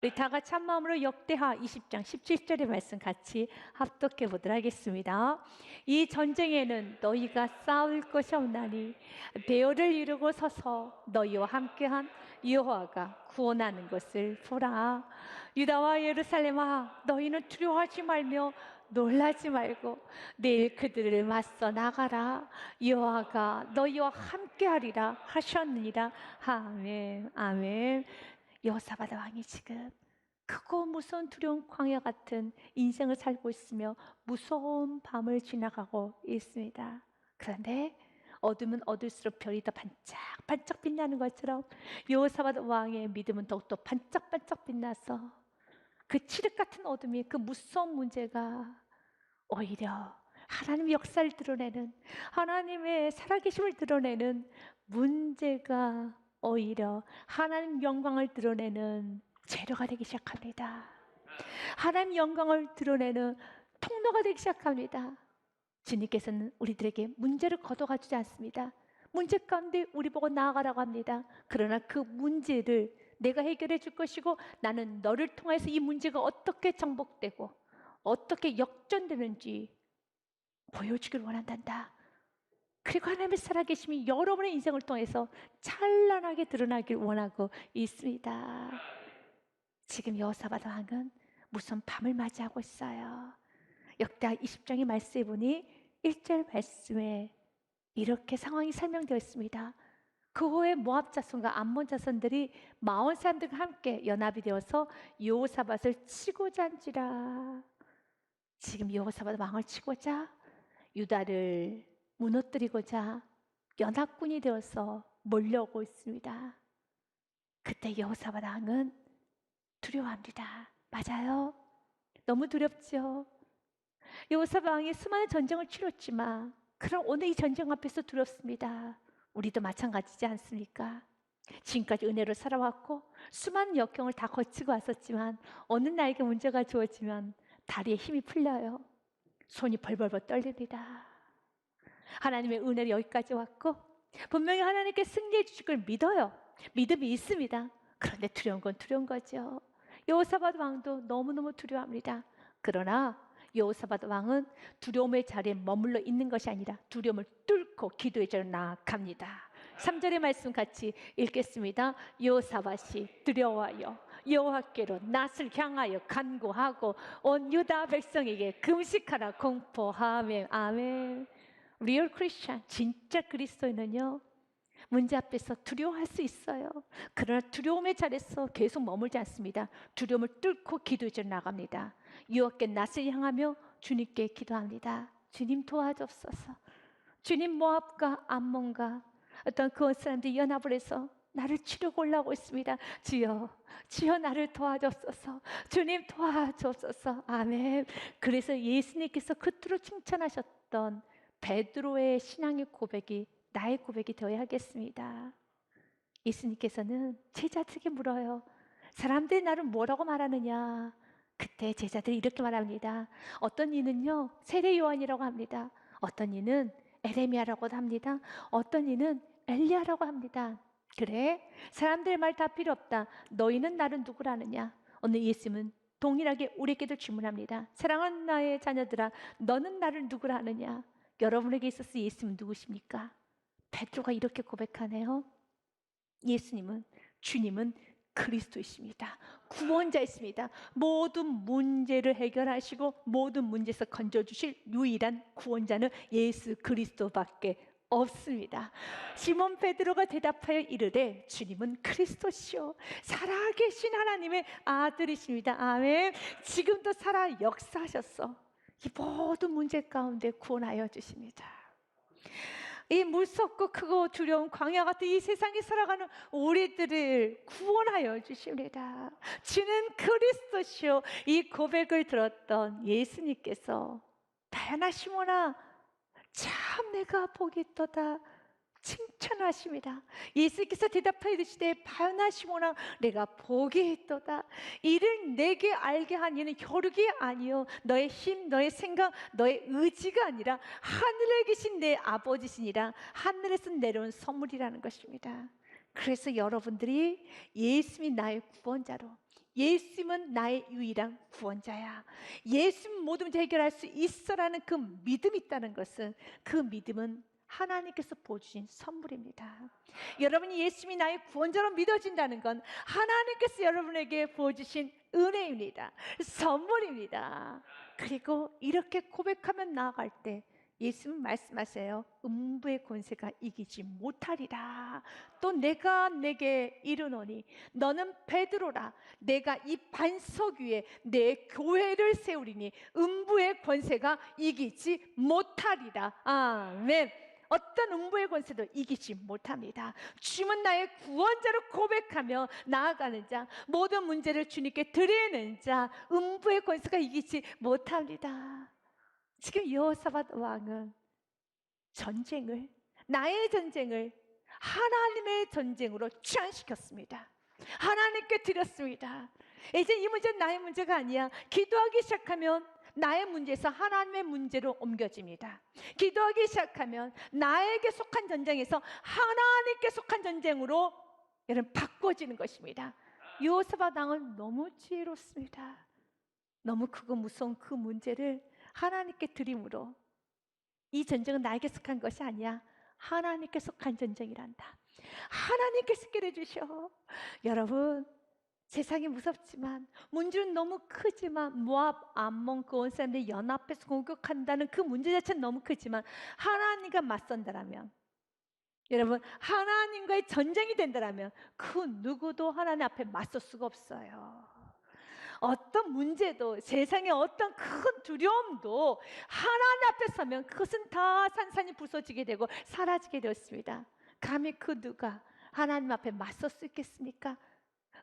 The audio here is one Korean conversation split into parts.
우리 다 같이 한 마음으로 역대하 20장 17절의 말씀 같이 합독해 보도록 하겠습니다. 이 전쟁에는 너희가 싸울 것이 없나니 대열을 이루고 서서 너희와 함께한 여호와가 구원하는 것을 보라. 유다와 예루살렘아, 너희는 두려워하지 말며 놀라지 말고 내일 그들을 맞서 나가라. 여호와가 너희와 함께하리라 하셨느니라. 아멘. 아멘. 여호사밧 왕이 지금 크고 무서운 두려운 광야 같은 인생을 살고 있으며 무서운 밤을 지나가고 있습니다. 그런데 어두면 어둘수록 별이 더 반짝반짝 빛나는 것처럼 여호사밧 왕의 믿음은 더욱더 반짝반짝 빛나서 그 칠흑 같은 어둠이, 그 무서운 문제가 오히려 하나님의 역사를 드러내는, 하나님의 살아계심을 드러내는 문제가 오히려 하나님 영광을 드러내는 재료가 되기 시작합니다. 하나님 영광을 드러내는 통로가 되기 시작합니다. 주님께서는 우리들에게 문제를 거둬가 주지 않습니다. 문제 가운데 우리 보고 나아가라고 합니다. 그러나 그 문제를 내가 해결해 줄 것이고 나는 너를 통해서 이 문제가 어떻게 정복되고 어떻게 역전되는지 보여주길 원한단다. 그리고 하나님의 살아계심이 여러분의 인생을 통해서 찬란하게 드러나길 원하고 있습니다. 지금 여호사밧 왕은 무슨 밤을 맞이하고 있어요. 역대하 20장의 말씀에 보니 1절 말씀에 이렇게 상황이 설명되어 있습니다. 그 후에 모압 자손과 암몬 자손들이 마온 사람들과 함께 연합이 되어서 여호사밧을 치고자 한지라. 지금 여호사밧 왕을 치고자, 유다를 무너뜨리고자 연합군이 되어서 몰려오고 있습니다. 그때 여호사밧 왕은 두려워합니다. 맞아요. 너무 두렵죠. 여호사밧 왕이 수많은 전쟁을 치렀지만 그럼 오늘 이 전쟁 앞에서 두렵습니다. 우리도 마찬가지지 않습니까? 지금까지 은혜로 살아왔고 수많은 역경을 다 거치고 왔었지만 어느 나에게 문제가 주어지면 다리에 힘이 풀려요. 손이 벌벌벌 떨립니다. 하나님의 은혜로 여기까지 왔고 분명히 하나님께 승리해 주실 걸 믿어요. 믿음이 있습니다. 그런데 두려운 건 두려운 거죠. 여호사밧 왕도 너무너무 두려워합니다. 그러나 여호사밧 왕은 두려움의 자리에 머물러 있는 것이 아니라 두려움을 뚫고 기도의 자리로 나아갑니다. 3절의 말씀 같이 읽겠습니다. 여호사밧이 두려워하여 여호와께로 낯을 향하여 간구하고 온 유다 백성에게 금식하라 공포하며. 아멘. 리얼 크리스찬, 진짜 그리스도인은요, 문제 앞에서 두려워할 수 있어요. 그러나 두려움의 자리에서 계속 머물지 않습니다. 두려움을 뚫고 기도의 자리로 나갑니다. 여호와께 낯을 향하며 주님께 기도합니다. 주님 도와주옵소서. 주님, 모압과 암몬과 어떤 그 사람들이 연합을 해서 나를 치려고 올라오고 있습니다. 주여, 주여 나를 도와주옵소서. 주님 도와주옵소서. 아멘. 그래서 예수님께서 그토록 칭찬하셨던 베드로의 신앙의 고백이 나의 고백이 되어야 하겠습니다. 예수님께서는 제자들에게 물어요. 사람들이 나를 뭐라고 말하느냐? 그때 제자들이 이렇게 말합니다. 어떤 이는요 세례 요한이라고 합니다. 어떤 이는 에레미야라고도 합니다. 어떤 이는 엘리야라고 합니다. 그래, 사람들 말 다 필요 없다. 너희는 나를 누구라느냐? 오늘 예수님은 동일하게 우리에게도 질문합니다. 사랑하는 나의 자녀들아, 너는 나를 누구라 하느냐? 여러분에게 있어서 예수님은 누구십니까? 베드로가 이렇게 고백하네요. 예수님은, 주님은 그리스도이십니다. 구원자이십니다. 모든 문제를 해결하시고 모든 문제에서 건져주실 유일한 구원자는 예수 그리스도밖에 없습니다. 시몬 베드로가 대답하여 이르되 주님은 그리스도시요 살아계신 하나님의 아들이십니다. 아멘. 지금도 살아 역사하셨어 이 모든 문제 가운데 구원하여 주십니다. 이 무섭고 크고 두려운 광야 같은 이 세상에 살아가는 우리들을 구원하여 주십니다. 주는 그리스도시요. 이 고백을 들었던 예수님께서 다야나 시몬아 참 내가 복이 있도다 칭찬하십니다. 예수께서 대답하여 이르시되 바요나 시몬아 내가 복이 있도다. 이를 내게 알게 한 이는 혈육이 아니요 너의 힘 너의 생각 너의 의지가 아니라 하늘에 계신 내 아버지시니라. 하늘에서 내려온 선물이라는 것입니다. 그래서 여러분들이 예수님이 나의 구원자로 예수님은 나의 유일한 구원자야. 예수님 모든 문제 해결할 수 있어라는 그 믿음이 있다는 것은, 그 믿음은 하나님께서 보여주신 선물입니다. 여러분이 예수님이 나의 구원자로 믿어진다는 건 하나님께서 여러분에게 보여주신 은혜입니다. 선물입니다. 그리고 이렇게 고백하면 나아갈 때 예수님 말씀하세요. 음부의 권세가 이기지 못하리라. 또 내가 내게 이르노니 너는 베드로라. 내가 이 반석 위에 내 교회를 세우리니 음부의 권세가 이기지 못하리라. 아멘. 어떤 음부의 권세도 이기지 못합니다. 주님은 나의 구원자로 고백하며 나아가는 자, 모든 문제를 주님께 드리는 자, 음부의 권세가 이기지 못합니다. 지금 여호사밧 왕은 전쟁을, 나의 전쟁을 하나님의 전쟁으로 취환시켰습니다. 하나님께 드렸습니다. 이제 이 문제는 나의 문제가 아니야. 기도하기 시작하면 나의 문제에서 하나님의 문제로 옮겨집니다. 기도하기 시작하면 나에게 속한 전쟁에서 하나님께 속한 전쟁으로 여러분 바꿔지는 것입니다. 여호사밧 왕은 너무 지혜롭습니다. 너무 크고 무서운 그 문제를 하나님께 드림으로, 이 전쟁은 나에게 속한 것이 아니야. 하나님께 속한 전쟁이란다. 하나님께서 깨려주셔. 여러분, 세상이 무섭지만, 문제는 너무 크지만, 모압, 암몬, 그 온 사람들이 연합해서 공격한다는 그 문제 자체는 너무 크지만, 하나님과 맞선다라면, 여러분, 하나님과의 전쟁이 된다라면 그 누구도 하나님 앞에 맞설 수가 없어요. 어떤 문제도, 세상의 어떤 큰 두려움도 하나님 앞에 서면 그것은 다 산산이 부서지게 되고 사라지게 되었습니다. 감히 그 누가 하나님 앞에 맞설 수 있겠습니까?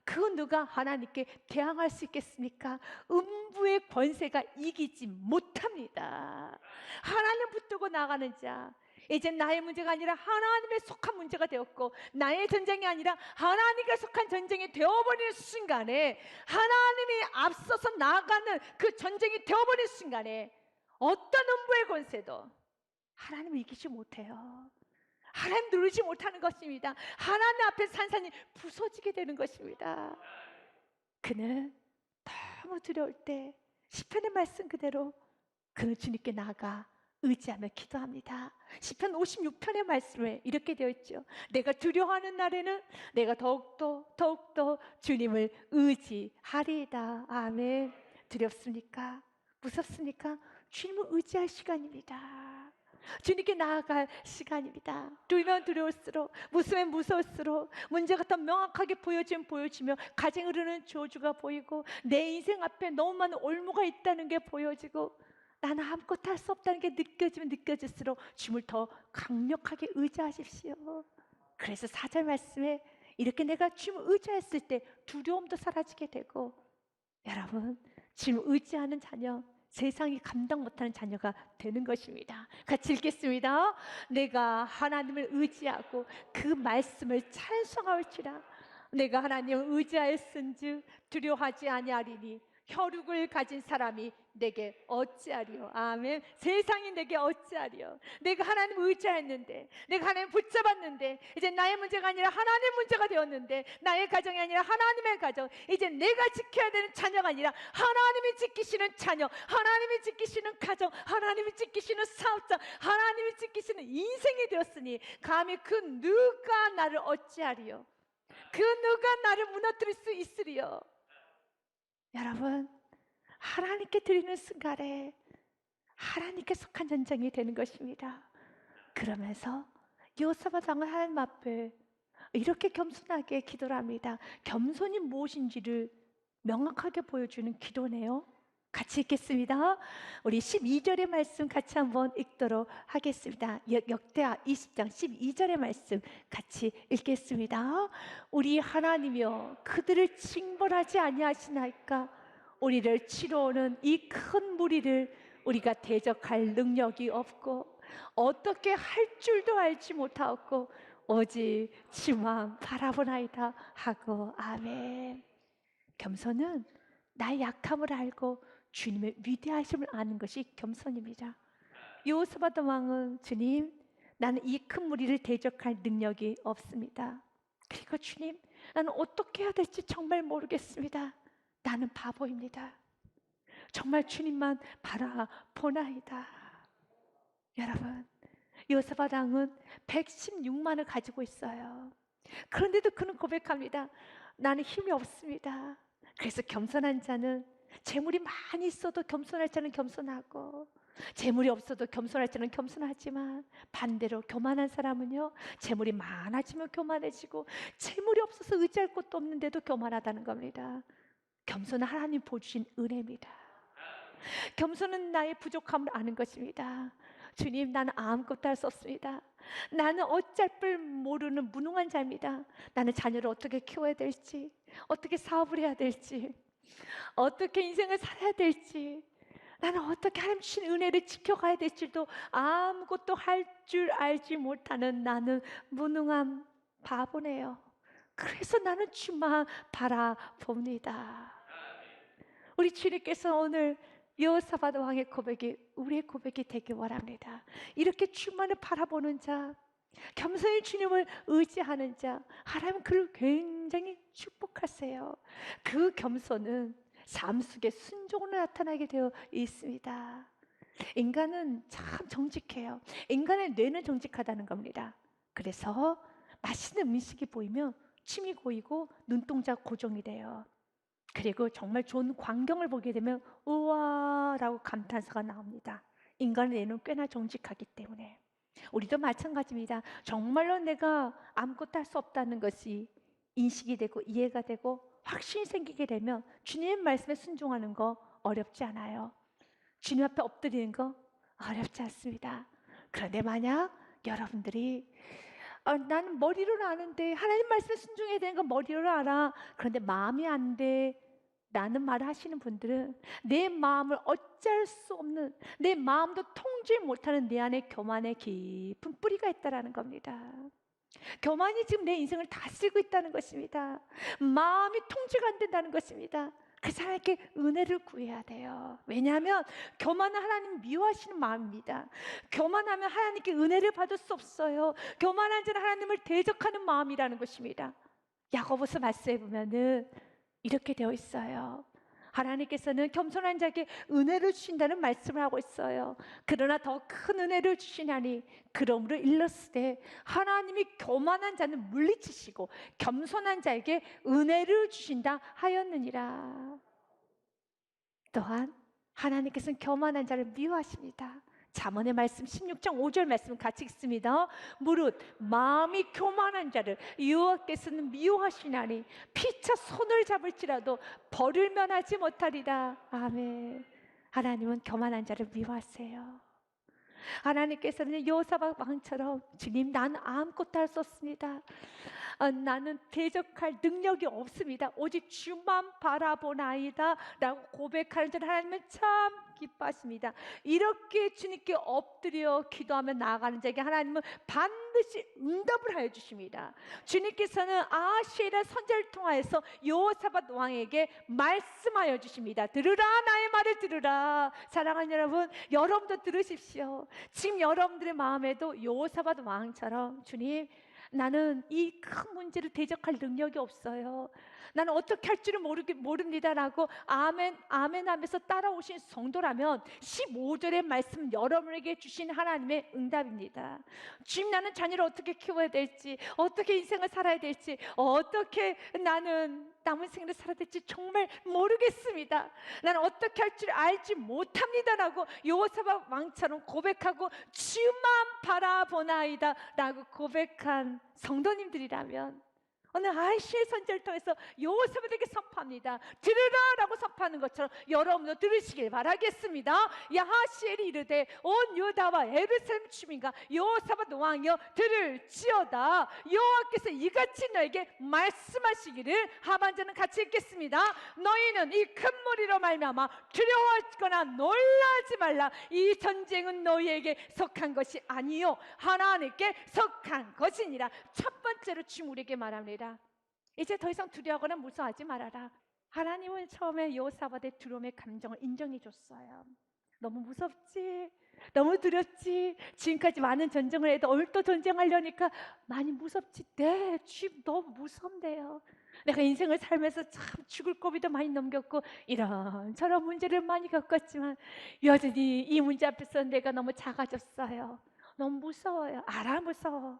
그 누가 하나님께 대항할 수 있겠습니까? 음부의 권세가 이기지 못합니다. 하나님 붙들고 나가는 자, 이제 나의 문제가 아니라 하나님의 속한 문제가 되었고, 나의 전쟁이 아니라 하나님께 속한 전쟁이 되어버리는 순간에, 하나님이 앞서서 나아가는 그 전쟁이 되어버리는 순간에 어떤 음부의 권세도 하나님을 이기지 못해요. 하나님 누르지 못하는 것입니다. 하나님 앞에 산산이 부서지게 되는 것입니다. 그는 너무 두려울 때 시편의 말씀 그대로 그는 주님께 나아가 의지하며 기도합니다. 시편 56편의 말씀에 이렇게 되어 있죠. 내가 두려워하는 날에는 내가 더욱더 주님을 의지하리이다. 아멘. 두렵습니까? 무섭습니까? 주님을 의지할 시간입니다. 주님께 나아갈 시간입니다. 두려우면 두려울수록, 무서우면 무서울수록, 문제가 더 명확하게 보여지면 보여지며, 가정에 흐르는 저주가 보이고, 내 인생 앞에 너무 많은 올무가 있다는 게 보여지고, 나는 아무것도 할 수 없다는 게 느껴지면 느껴질수록 주님을 더 강력하게 의지하십시오. 그래서 4절 말씀에 이렇게 내가 주님을 의지했을 때 두려움도 사라지게 되고, 여러분, 주님을 의지하는 자녀, 세상이 감당 못하는 자녀가 되는 것입니다. 같이 읽겠습니다. 내가 하나님을 의지하고 그 말씀을 찬송할지라. 내가 하나님을 의지하였은즉 두려워하지 아니하리니 혈육을 가진 사람이 내게 어찌하리요. 아멘. 세상이 내게 어찌하리요. 내가 하나님을 의지했는데, 내가 하나님을 붙잡았는데, 이제 나의 문제가 아니라 하나님의 문제가 되었는데, 나의 가정이 아니라 하나님의 가정, 이제 내가 지켜야 되는 자녀가 아니라 하나님이 지키시는 자녀, 하나님이 지키시는 가정, 하나님이 지키시는 사업자, 하나님이 지키시는 인생이 되었으니 감히 그 누가 나를 어찌하리요. 그 누가 나를 무너뜨릴 수 있으리요. 여러분, 하나님께 드리는 순간에 하나님께 속한 전쟁이 되는 것입니다. 그러면서 여호사밧 왕은 하나님 앞에 이렇게 겸손하게 기도를 합니다. 겸손이 무엇인지를 명확하게 보여주는 기도네요. 같이 읽겠습니다. 우리 12절의 말씀 같이 한번 읽도록 하겠습니다. 역대하 20장 12절의 말씀 같이 읽겠습니다. 우리 하나님이여 그들을 징벌하지 아니하시나이까. 우리를 치러오는 이 큰 무리를 우리가 대적할 능력이 없고 어떻게 할 줄도 알지 못하고 오직 주만 바라보나이다 하고. 아멘. 겸손은 나의 약함을 알고 주님의 위대하심을 아는 것이 겸손입니다. 여호사밧 왕은 주님, 나는 이 큰 무리를 대적할 능력이 없습니다. 그리고 주님, 나는 어떻게 해야 될지 정말 모르겠습니다. 나는 바보입니다. 정말 주님만 바라보나이다. 여러분, 여호사밧 왕은 116만을 가지고 있어요. 그런데도 그는 고백합니다. 나는 힘이 없습니다. 그래서 겸손한 자는, 재물이 많이 있어도 겸손할 자는 겸손하고, 재물이 없어도 겸손할 자는 겸손하지만, 반대로 교만한 사람은요, 재물이 많아지면 교만해지고, 재물이 없어서 의지할 곳도 없는데도 교만하다는 겁니다. 겸손은 하나님 보여주신 은혜입니다. 겸손은 나의 부족함을 아는 것입니다. 주님, 나는 아무것도 할 수 없습니다. 나는 어쩔 줄 모르는 무능한 자입니다. 나는 자녀를 어떻게 키워야 될지, 어떻게 사업을 해야 될지, 어떻게 인생을 살아야 될지, 나는 어떻게 하나님 주신 은혜를 지켜가야 될지도 아무것도 할 줄 알지 못하는 나는 무능한 바보네요. 그래서 나는 주만 바라봅니다. 우리 주님께서 오늘 여호사밧 왕의 고백이 우리의 고백이 되길 원합니다. 이렇게 주만을 바라보는 자, 겸손히 주님을 의지하는 자, 하나님은 그를 굉장히 축복하세요. 그 겸손은 삶 속에 순종으로 나타나게 되어 있습니다. 인간은 참 정직해요. 인간의 뇌는 정직하다는 겁니다. 그래서 맛있는 음식이 보이면 침이 고이고 눈동자가 고정이 돼요. 그리고 정말 좋은 광경을 보게 되면 우와 라고 감탄사가 나옵니다. 인간의 뇌는 꽤나 정직하기 때문에. 우리도 마찬가지입니다. 정말로 내가 아무것도 할 수 없다는 것이 인식이 되고 이해가 되고 확신이 생기게 되면 주님 말씀에 순종하는 거 어렵지 않아요. 주님 앞에 엎드리는 거 어렵지 않습니다. 그런데 만약 여러분들이 나는 머리로는 아는데 하나님 말씀에 순종해야 되는 건 머리로 알아. 그런데 마음이 안 돼. 라는 말을 하시는 분들은 내 마음을 어쩔 수 없는, 내 마음도 통제 못하는 내 안에 교만의 깊은 뿌리가 있다는 겁니다. 교만이 지금 내 인생을 다스리고 있다는 것입니다. 마음이 통제가 안 된다는 것입니다. 그 사람에게 은혜를 구해야 돼요. 왜냐하면 교만은 하나님 미워하시는 마음입니다. 교만하면 하나님께 은혜를 받을 수 없어요. 교만한 자는 하나님을 대적하는 마음이라는 것입니다. 야고보서 말씀에 보면은 이렇게 되어 있어요. 하나님께서는 겸손한 자에게 은혜를 주신다는 말씀을 하고 있어요. 그러나 더 큰 은혜를 주시나니 그러므로 일렀으되 하나님이 교만한 자는 물리치시고 겸손한 자에게 은혜를 주신다 하였느니라. 또한 하나님께서는 교만한 자를 미워하십니다. 잠언의 말씀 16장 5절 말씀 같이 읽습니다. 무릇 마음이 교만한 자를 여호와께서는 미워하시나니 피차 손을 잡을지라도 벌을 면하지 못하리라. 아멘. 하나님은 교만한 자를 미워하세요. 하나님께서는 여호사밧 왕처럼 주님, 나는 아무것도 할 수 없습니다. 나는 대적할 능력이 없습니다. 오직 주만 바라보나이다 라고 고백하는 줄 하나님은 참 기뻐하십니다. 이렇게 주님께 엎드려 기도하며 나아가는 자에게 하나님은 반드시 응답을 하여 주십니다. 주님께서는 아하시엘의 선지자를 통하여서 여호사밧 왕에게 말씀하여 주십니다. 들으라, 나의 말을 들으라. 사랑하는 여러분, 여러분도 들으십시오. 지금 여러분들의 마음에도 여호사밧 왕처럼 주님, 나는 이 큰 문제를 대적할 능력이 없어요. 나는 어떻게 할 줄을 모릅니다라고 아멘 아멘 하면서 따라오신 성도라면 15절의 말씀 여러분에게 주신 하나님의 응답입니다. 주님, 나는 자녀를 어떻게 키워야 될지, 어떻게 인생을 살아야 될지, 어떻게 나는 남은 생을 살아야 될지 정말 모르겠습니다. 나는 어떻게 할 줄 알지 못합니다라고 여호사밧 왕처럼 고백하고 주만 바라보나이다 라고 고백한 성도님들이라면 오늘 아하시엘 선지자를 통해서 여호사밧에게 선포합니다. 들으라 라고 선포하는 것처럼 여러분도 들으시길 바라겠습니다. 아하시엘이 이르되 온 유다와 예루살렘 주민과 여호사밧 왕이여 들을지어다. 여호와께서 이같이 너에게 말씀하시기를. 하반절은 같이 읽겠습니다. 너희는 이 큰 무리로 말미암아 두려워하거나 놀라지 말라. 이 전쟁은 너희에게 속한 것이 아니요 하나님께 속한 것이니라. 첫 번째로 주님 우리에게 말합니다. 이제 더 이상 두려워하거나 무서워하지 말아라. 하나님은 처음에 여호사밧의 두려움의 감정을 인정해 줬어요. 너무 무섭지? 너무 두렵지? 지금까지 많은 전쟁을 해도 오늘 또 전쟁하려니까 많이 무섭지? 네, 주님 너무 무섭네요. 내가 인생을 살면서 참 죽을 고비도 많이 넘겼고 이런저런 문제를 많이 겪었지만 여전히 이 문제 앞에서 내가 너무 작아졌어요. 너무 무서워요. 알아, 무서워.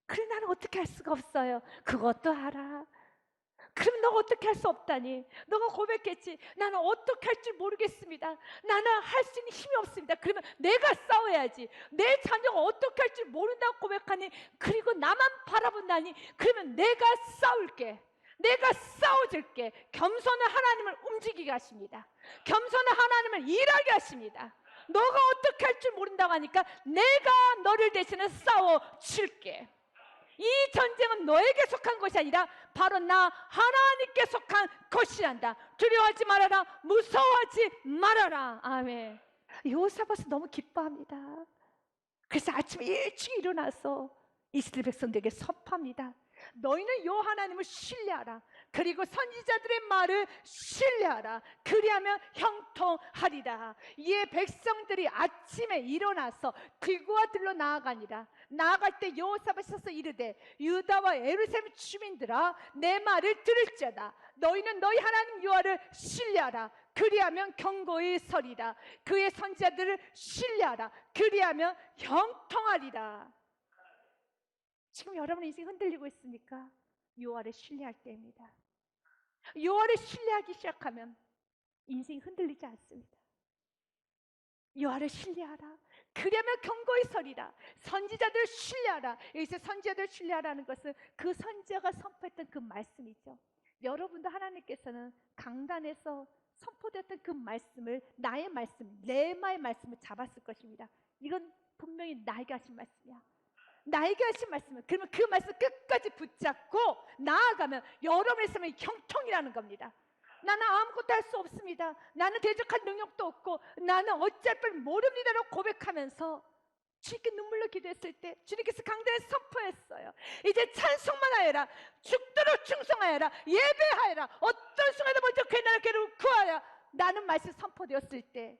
그래, 나는 어떻게 할 수가 없어요. 그것도 알아. 그럼 너가 어떻게 할 수 없다니. 너가 고백했지. 나는 어떻게 할 줄 모르겠습니다. 나는 할 수 있는 힘이 없습니다. 그러면 내가 싸워야지. 내 자녀가 어떻게 할 줄 모른다고 고백하니, 그리고 나만 바라본다니, 그러면 내가 싸울게. 내가 싸워줄게. 겸손한 하나님을 움직이게 하십니다. 겸손한 하나님을 일하게 하십니다. 너가 어떻게 할 줄 모른다고 하니까 내가 너를 대신해 싸워줄게. 이 전쟁은 너에게 속한 것이 아니라 바로 나 하나님께 속한 것이란다. 두려워하지 말아라. 무서워하지 말아라. 아멘. 여호사밧은 너무 기뻐합니다. 그래서 아침에 일찍 일어나서 이스라엘 백성들에게 선포합니다. 너희는 여호와 하나님을 신뢰하라. 그리고 선지자들의 말을 신뢰하라. 그리하면 형통하리라. 이에 백성들이 아침에 일어나서 들과 들로 나아가니라. 나아갈 때 여호사밧이 서서 이르되 유다와 예루살렘 주민들아, 내 말을 들을지어다. 너희는 너희 하나님 여호와를 신뢰하라. 그리하면 경고히 서리라. 그의 선지자들을 신뢰하라. 그리하면 형통하리라. 지금 여러분의 인생이 흔들리고 있습니까? 여호와를 신뢰할 때입니다. 여호와를 신뢰하기 시작하면 인생이 흔들리지 않습니다. 여호와를 신뢰하라. 그러면 경고히 서리라. 선지자들을 신뢰하라. 여기서 선지자들을 신뢰하라는 것은 그 선지자가 선포했던 그 말씀이죠. 여러분도 하나님께서는 강단에서 선포됐던 그 말씀을, 나의 말씀, 레마의 말씀을 잡았을 것입니다. 이건 분명히 나에게 하신 말씀이야. 나에게 하신 말씀은, 그러면 그 말씀 끝까지 붙잡고 나아가면 여러분의 삶은 형통이라는 겁니다. 나는 아무것도 할 수 없습니다. 나는 대적할 능력도 없고 나는 어찌할 줄 모릅니다라고 고백하면서 주님께 눈물로 기도했을 때 주님께서 강단에 선포했어요. 이제 찬송만 하여라. 죽도록 충성하여라. 예배하여라. 어떤 순간에도 먼저 그의 나라를 구하여. 라는 말씀이 선포되었을 때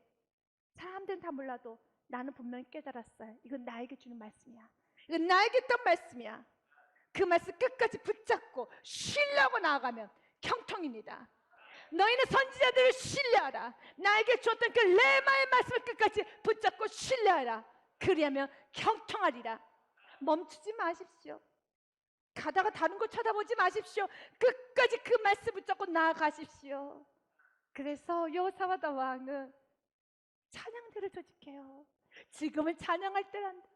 사람들은 다 몰라도 나는 분명히 깨달았어요. 이건 나에게 주는 말씀이야. 이건 나에게 했던 말씀이야. 그 말씀 끝까지 붙잡고 신뢰하고 나아가면 형통입니다. 너희는 선지자들을 신뢰하라. 나에게 줬던 그 레마의 말씀을 끝까지 붙잡고 신뢰하라. 그리하면 형통하리라. 멈추지 마십시오. 가다가 다른 거 쳐다보지 마십시오. 끝까지 그 말씀 붙잡고 나아가십시오. 그래서 여호사밧 왕은 찬양대를 조직해요. 지금은 찬양할 때란다.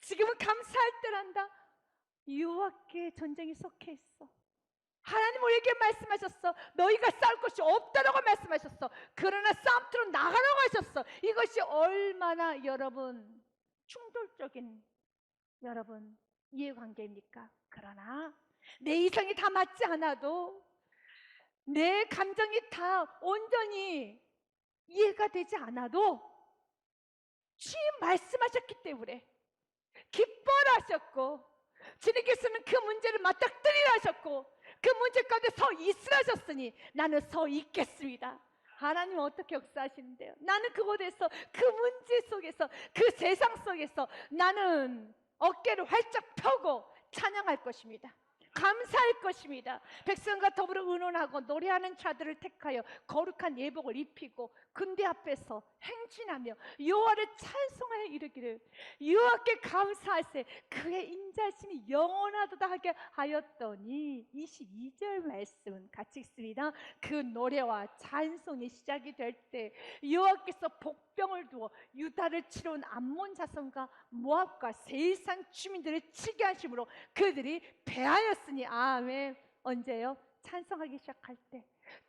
지금은 감사할 때란다. 여호와께 전쟁이 속해 있어. 하나님 우리에게 말씀하셨어. 너희가 싸울 것이 없다라고 말씀하셨어. 그러나 싸움터로 나가라고 하셨어. 이것이 얼마나 여러분 충돌적인 여러분 이해관계입니까? 그러나 내 이성이 다 맞지 않아도, 내 감정이 다 온전히 이해가 되지 않아도 주님 말씀하셨기 때문에 기뻐라 하셨고, 주님께서는 그 문제를 맞닥뜨리라 하셨고, 그 문제 가운데 서 있으라 하셨으니 나는 서 있겠습니다. 하나님은 어떻게 역사하시는데요? 나는 그곳에서, 그 문제 속에서, 그 세상 속에서 나는 어깨를 활짝 펴고 찬양할 것입니다. 감사할 것입니다. 백성과 더불어 의논하고 노래하는 자들을 택하여 거룩한 예복을 입히고 군대 앞에서 행진하며 여호와를 찬송하여 이르기를 여호와께 감사하세 그의 인자심이 영원하도다 하게 하였더니 22절 말씀은 같이 읽습니다. 그 노래와 찬송이 시작이 될 때 여호와께서 복병을 두어 유다를 치러 온 암몬 자손과 모압과 세상 주민들을 치게 하심으로 그들이 패하였으니. 아멘. 언제요? 찬송하기 시작할 때.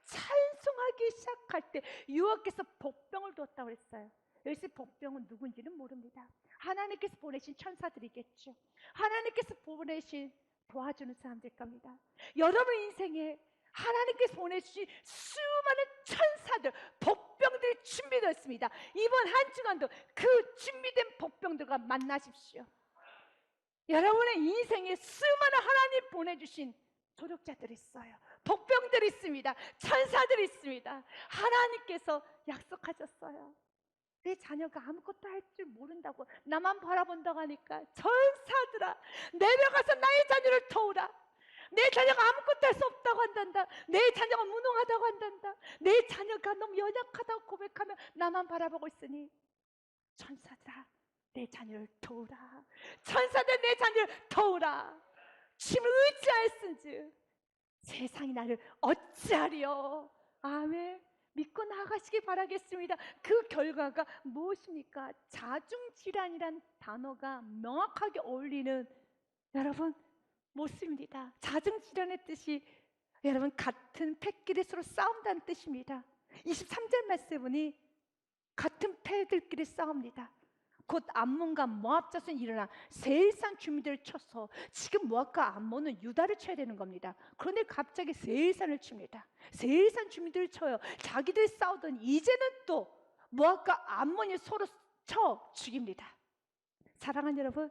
찬송하기 시작할 때 여호와께서 복병을 두었다고 했어요. 여기서 복병은 누군지는 모릅니다. 하나님께서 보내신 천사들이겠죠. 하나님께서 보내신 도와주는 사람들 겁니다. 여러분 인생에 하나님께서 보내주신 수많은 천사들, 복병들이 준비되어 있습니다. 이번 한 주간도 그 준비된 복병들과 만나십시오. 여러분의 인생에 수많은 하나님 보내주신 조력자들이 있어요. 복병들이 있습니다. 천사들이 있습니다. 하나님께서 약속하셨어요. 내 자녀가 아무것도 할 줄 모른다고 나만 바라본다고 하니까, 천사들아 내려가서 나의 자녀를 도우라. 내 자녀가 아무것도 할 수 없다고 한단다. 내 자녀가 무능하다고 한단다. 내 자녀가 너무 연약하다고 고백하며 나만 바라보고 있으니 천사들아 내 자녀를 도우라. 천사들 내 자녀를 도우라. 주님을 의지하였은즉 세상이 나를 어찌하리요. 아멘. 믿고 나아가시기 바라겠습니다. 그 결과가 무엇입니까? 자중질환이란 단어가 명확하게 어울리는 여러분 모습입니다. 자중질환의 뜻이 여러분 같은 패끼리 서로 싸운다는 뜻입니다. 23절 말씀에 보니 같은 패들끼리 싸웁니다. 곧 암몬과 모압 자손이 일어나 세일산 주민들을 쳐서 지금 모압과 암몬은 유다를 쳐야 되는 겁니다. 그런데 갑자기 세일산을 칩니다. 세일산 주민들을 쳐요. 자기들이 싸우던 이제는 또 모압과 암몬이 서로 쳐 죽입니다. 사랑하는 여러분,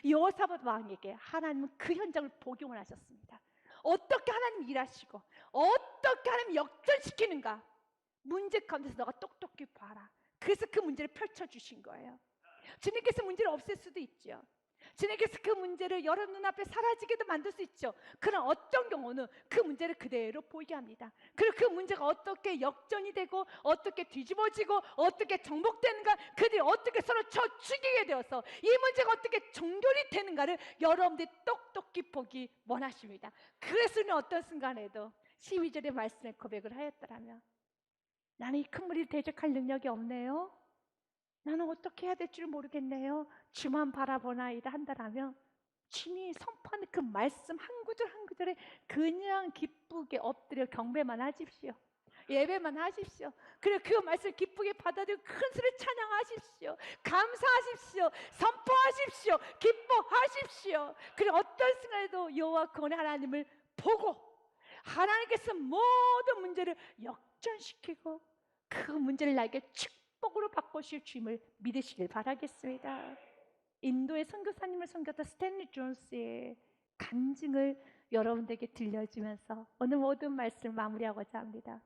여호사밧 왕에게 하나님은 그 현장을 복용을 하셨습니다. 어떻게 하나님 일하시고 어떻게 하나님 역전시키는가 문제 가운데서 너가 똑똑히 봐라. 그래서 그 문제를 펼쳐주신 거예요. 주님께서 문제를 없앨 수도 있죠. 주님께서 그 문제를 여러분 눈앞에 사라지게도 만들 수 있죠. 그러나 어떤 경우는 그 문제를 그대로 보이게 합니다. 그리고 그 문제가 어떻게 역전이 되고 어떻게 뒤집어지고 어떻게 정복되는가, 그들이 어떻게 서로 쳐 죽이게 되어서 이 문제가 어떻게 종결이 되는가를 여러분들이 똑똑히 보기 원하십니다. 그래서 어떤 순간에도 12절의 말씀에 고백을 하였더라면 나는 이 큰 무리를 대적할 능력이 없네요. 나는 어떻게 해야 될지 모르겠네요. 주만 바라보나이다 한다라면 주님이 선포하는 그 말씀 한 구절 한 구절에 그냥 기쁘게 엎드려 경배만 하십시오. 예배만 하십시오. 그리고 그 말씀을 기쁘게 받아들이고 큰 소리를 찬양하십시오. 감사하십시오. 선포하십시오. 기뻐하십시오. 그리고 어떤 순간에도 여호와 구원의 하나님을 보고 하나님께서 모든 문제를 역전시키고 그 문제를 나에게 축복으로 바꾸실 주님을 믿으시길 바라겠습니다. 인도의 선교사님을 섬겼던 스탠리 존스의 간증을 여러분들에게 들려주면서 오늘 모든 말씀을 마무리하고자 합니다.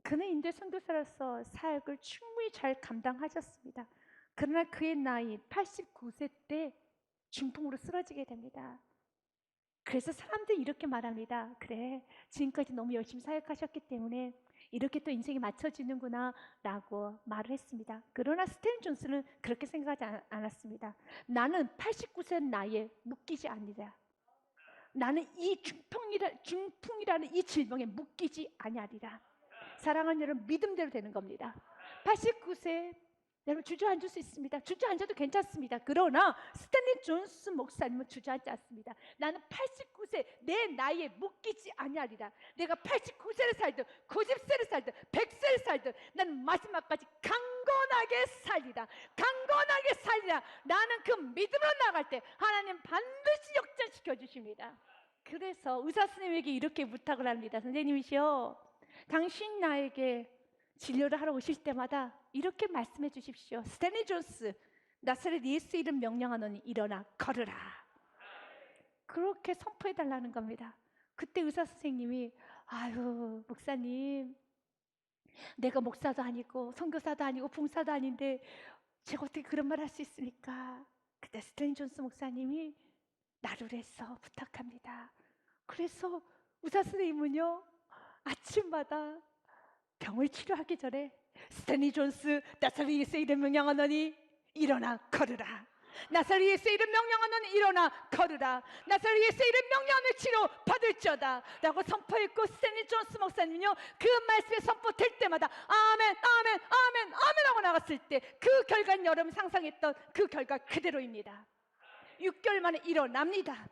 그는 인도의 선교사로서 사역을 충분히 잘 감당하셨습니다. 그러나 그의 나이 89세 때 중풍으로 쓰러지게 됩니다. 그래서 사람들이 이렇게 말합니다. 그래, 지금까지 너무 열심히 사역하셨기 때문에 이렇게 또 인생이 맞춰지는구나 라고 말을 했습니다. 그러나 스탠리 존스는 그렇게 생각하지 않았습니다. 나는 89세 나이에 묶이지 아니라, 나는 이 중풍이라는 이 질병에 묶이지 아니하리라. 사랑하는 여러분, 믿음대로 되는 겁니다. 89세 여러분 주저앉을 수 있습니다. 주저앉아도 괜찮습니다. 그러나 스탠리 존스 목사님은 주저앉지 않습니다. 나는 89세 내 나이에 묶이지 아니하리라. 내가 89세를 살든 90세를 살든 100세를 살든 나는 마지막까지 강건하게 살리라. 강건하게 살리라. 나는 그 믿음으로 나갈 때 하나님 반드시 역전시켜 주십니다. 그래서 의사 선생님에게 이렇게 부탁을 합니다. 선생님이시여, 당신 나에게 진료를 하러 오실 때마다 이렇게 말씀해 주십시오. 스탠리 존스, 나사렛 예수 이름 명령하노니 일어나 걸으라. 그렇게 선포해 달라는 겁니다. 그때 의사 선생님이 아유 목사님, 내가 목사도 아니고 선교사도 아니고 봉사도 아닌데 제가 어떻게 그런 말 할 수 있습니까? 그때 스탠리 존스 목사님이 나를 해서 부탁합니다. 그래서 의사 선생님은요 아침마다 병을 치료하기 전에 스탠리 존스, 나사렛 예수의 이름 명령하노니 일어나 걸으라. 나사렛 예수의 이름 명령하노니 일어나 걸으라. 나사렛 예수의 이름 명령하노니 치료 받을지어다 라고 선포했고, 스탠리 존스 목사님은요 그 말씀에 선포될 때마다 아멘 아멘 아멘 아멘 하고 나갔을 때 그 결과는 여러분 상상했던 그 결과 그대로입니다. 6개월 만에 일어납니다.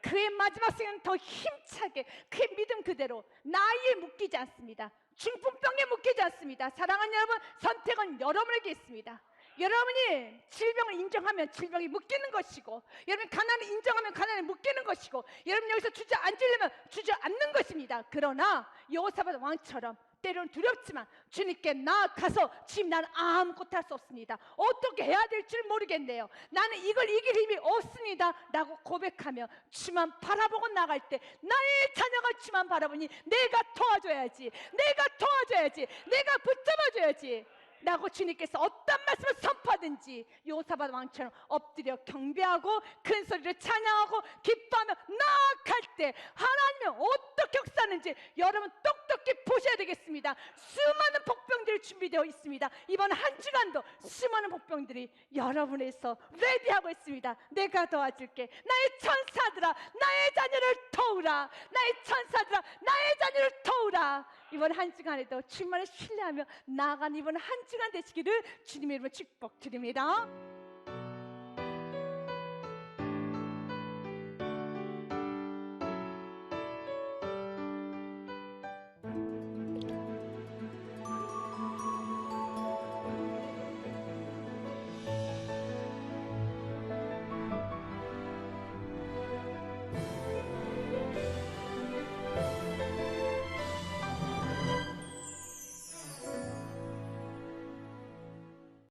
그의 마지막 생은 더 힘차게 그의 믿음 그대로 나이에 묶이지 않습니다. 중풍병에 묶이지 않습니다. 사랑하는 여러분, 선택은 여러분에게 있습니다. 여러분이 질병을 인정하면 질병이 묶이는 것이고, 여러분이 가난을 인정하면 가난이 묶이는 것이고, 여러분 여기서 주저앉으려면 주저앉는 것입니다. 그러나 여호사밧 왕처럼 때로는 두렵지만 주님께 나아가서 주님, 나는 아무것도 할 수 없습니다. 어떻게 해야 될지 모르겠네요. 나는 이걸 이길 힘이 없습니다 라고 고백하며 주만 바라보고 나갈 때 나의 자녀가 주만 바라보니 내가 도와줘야지, 내가 도와줘야지, 내가 붙잡아줘야지. 라고 주님께서 어떤 말씀을 선포하든지 요사밧 왕처럼 엎드려 경배하고 큰 소리로 찬양하고 기뻐하며 나아갈 때 하나님은 어떻게 역사하는지 여러분 똑똑히 보셔야 되겠습니다. 수많은 복병들이 준비되어 있습니다. 이번 한 주간도 수많은 복병들이 여러분에서 레디하고 있습니다. 내가 도와줄게. 나의 천사들아 나의 자녀를 도우라. 나의 천사들아 나의 자녀를 도우라. 이번 한 주간에도 주님만을 신뢰하며 나아가는 이번 한 주간 되시기를 주님의 이름으로 축복드립니다.